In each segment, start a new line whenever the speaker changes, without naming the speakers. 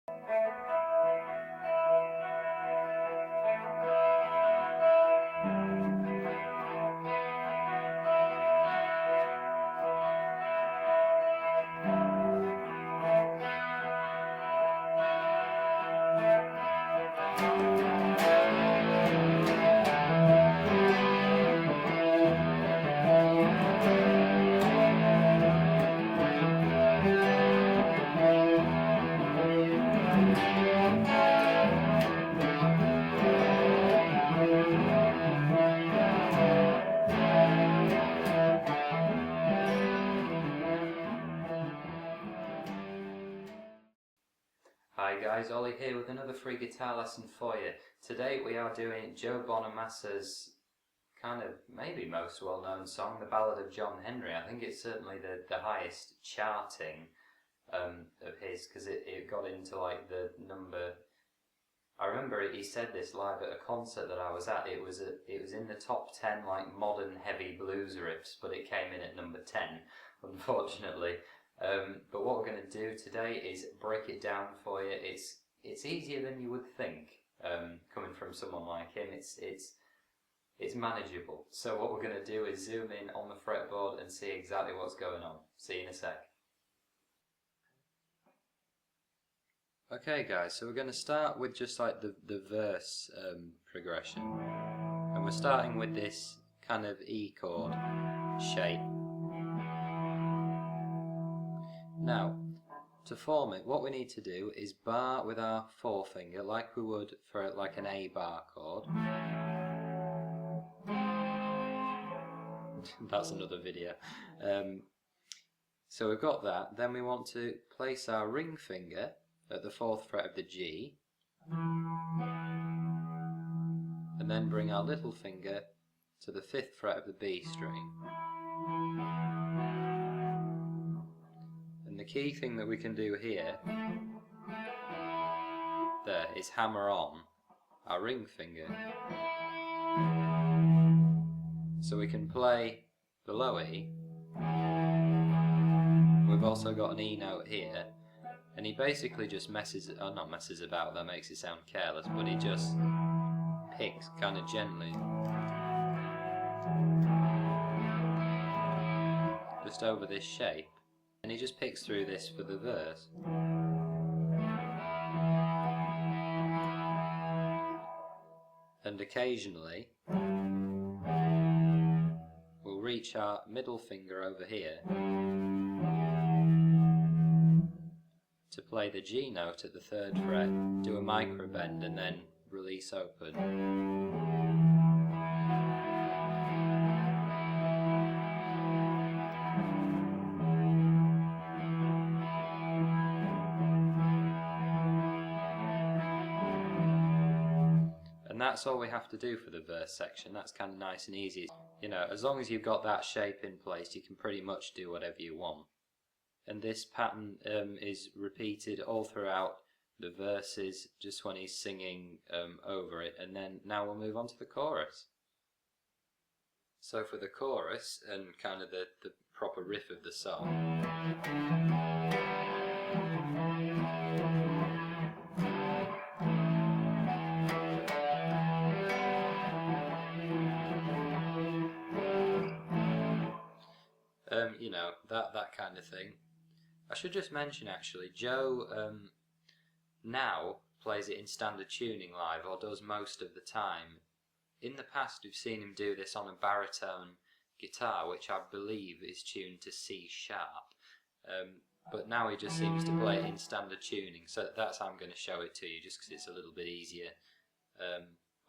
Hi guys, Ollie here with another free guitar lesson for you. Today we are doing Joe Bonamassa's kind of maybe most well-known song, the Ballad of John Henry. I think it's certainly the highest charting of his, because it got into like the number. I remember he said this live at a concert that I was at. It was in the top 10 like modern heavy blues riffs, but it came in at number 10, unfortunately. But what we're going to do today is break it down for you. It's easier than you would think. Coming from someone like him, it's manageable. So what we're going to do is zoom in on the fretboard and see exactly what's going on. See you in a sec. Okay guys, so we're going to start with just like the verse progression, and we're starting with this kind of E chord shape. Now, to form it, what we need to do is bar with our forefinger like we would for like an A bar chord. That's another video. So we've got that. Then we want to place our ring finger at the 4th fret of the G, and then bring our little finger to the 5th fret of the B string. And the key thing that we can do here, there, is hammer on our ring finger. So we can play the low E. We've also got an E note here, and he basically just messes about, that makes it sound careless, but he just picks kind of gently just over this shape, and he just picks through this for the verse. And occasionally we'll reach our middle finger over here to play the G note at the 3rd fret, do a micro bend, and then release open. And that's all we have to do for the verse section. That's kind of nice and easy. You know, as long as you've got that shape in place, you can pretty much do whatever you want. And this pattern is repeated all throughout the verses, just when he's singing over it. And then now we'll move on to the chorus. So for the chorus and kind of the proper riff of the song, you know, that kind of thing. I should just mention actually, Joe now plays it in standard tuning live, or does most of the time. In the past we've seen him do this on a baritone guitar, which I believe is tuned to C sharp, but now he just seems to play it in standard tuning, so that's how I'm going to show it to you, just because it's a little bit easier.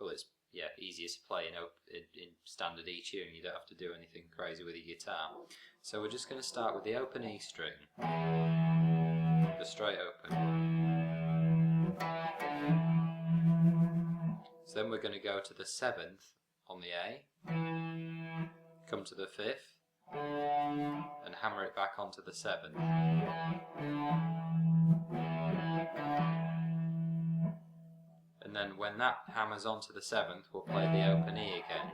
Well, it's easier to play in standard E tuning. You don't have to do anything crazy with your guitar. So we're just going to start with the open E string, the straight open. So then we're going to go to the 7th on the A, come to the 5th, and hammer it back onto the 7th. And then when that hammers onto the 7th, we'll play the open E again.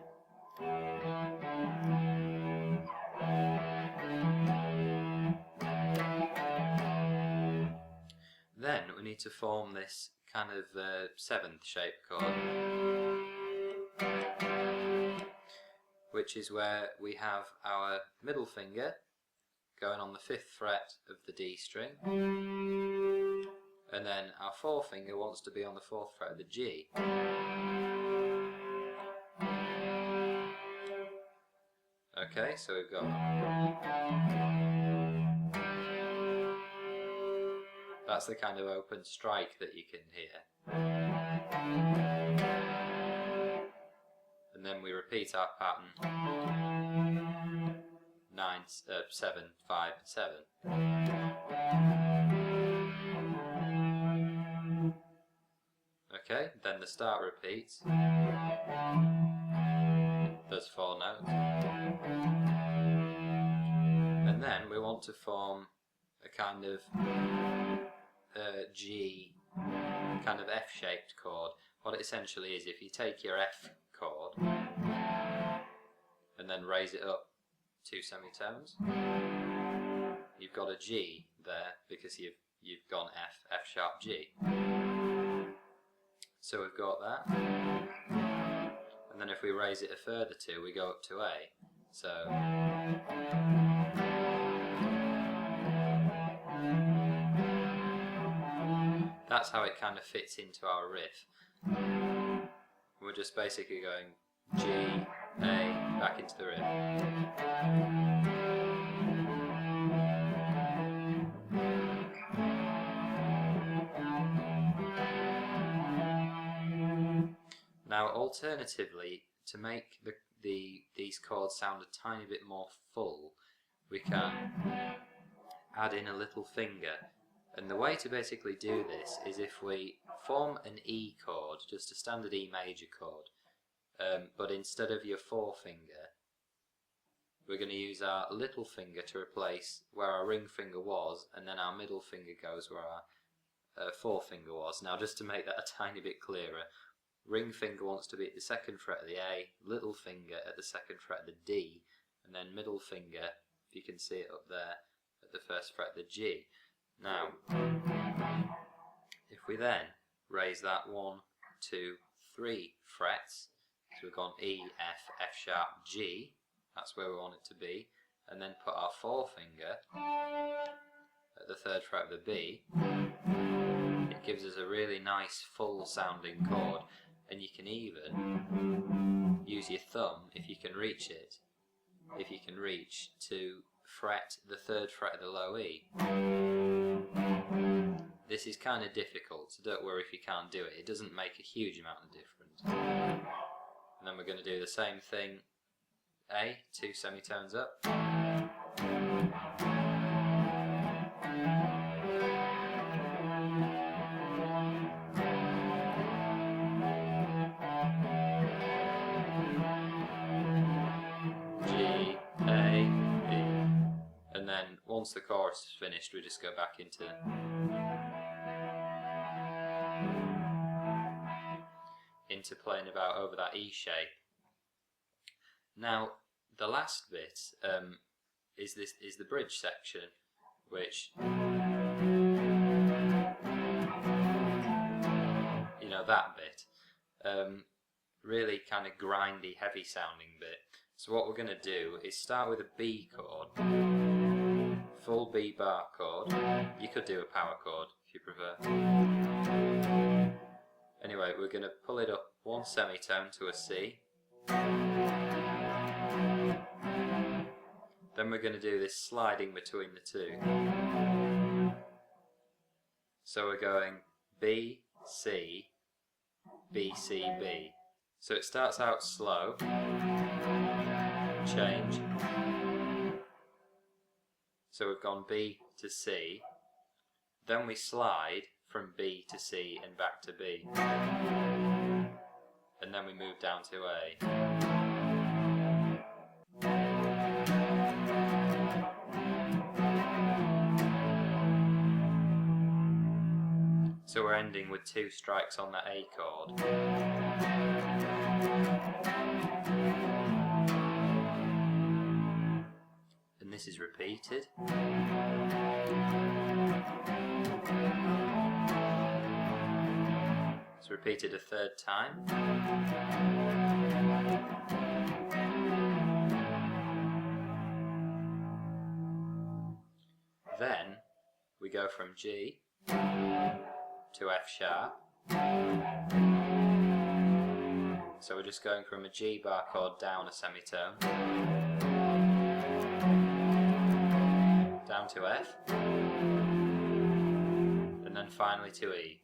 Then we need to form this kind of 7th shaped chord, which is where we have our middle finger going on the 5th fret of the D string, and then our forefinger wants to be on the 4th fret of the G. Okay, so we've got, that's the kind of open strike that you can hear. And then we repeat our pattern 9, 7, 5, 7. Okay, then the start repeats. There's 4 notes. And then we want to form a kind of G, kind of F-shaped chord. What it essentially is, if you take your F chord and then raise it up 2 semitones, you've got a G there because you've gone F, F sharp G. So we've got that, and then if we raise it a further 2, we go up to A. So that's how it kind of fits into our riff. We're just basically going G, A, back into the riff. Now, alternatively, to make these chords sound a tiny bit more full, we can add in a little finger. And the way to basically do this is if we form an E chord, just a standard E major chord, but instead of your forefinger, we're going to use our little finger to replace where our ring finger was, and then our middle finger goes where our forefinger was. Now, just to make that a tiny bit clearer, ring finger wants to be at the 2nd fret of the A, little finger at the 2nd fret of the D, and then middle finger, if you can see it up there, at the 1st fret of the G. Now, if we then raise that 1, 2, 3 frets, so we've gone E, F, F sharp, G, that's where we want it to be, and then put our forefinger at the 3rd fret of the B, it gives us a really nice full sounding chord. And you can even use your thumb, if you can reach it, to fret the 3rd fret of the low E. This is kind of difficult, so don't worry if you can't do it. It doesn't make a huge amount of difference. And then we're going to do the same thing. A, 2 semitones up. Once the chorus is finished, we just go back into playing about over that E shape. Now, the last bit is the bridge section, which, you know, that bit, really kind of grindy, heavy sounding bit. So what we're going to do is start with a B chord. Full B bar chord. You could do a power chord if you prefer. Anyway, we're going to pull it up 1 semitone to a C. Then we're going to do this sliding between the 2. So we're going B, C, B, C, B. So it starts out slow, change. So we've gone B to C, then we slide from B to C and back to B, and then we move down to A. So we're ending with 2 strikes on the A chord. And this is repeated. It's repeated a third time. Then we go from G to F sharp. So we're just going from a G bar chord down a semitone, down to F, and then finally to E.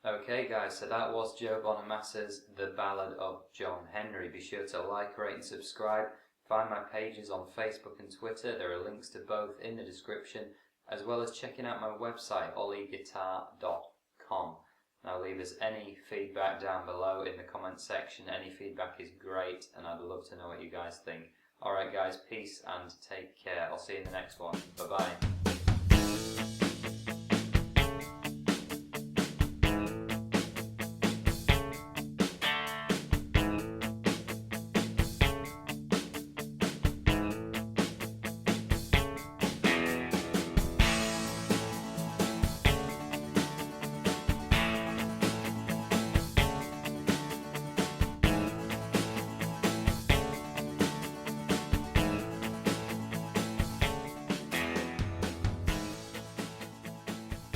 Okay guys, so that was Joe Bonamassa's The Ballad of John Henry. Be sure to like, rate and subscribe. Find my pages on Facebook and Twitter. There are links to both in the description, as well as checking out my website, OllieGuitar.com. Now leave us any feedback down below in the comment section. Any feedback is great and I'd love to know what you guys think. Alright guys, peace and take care. I'll see you in the next one. Bye bye.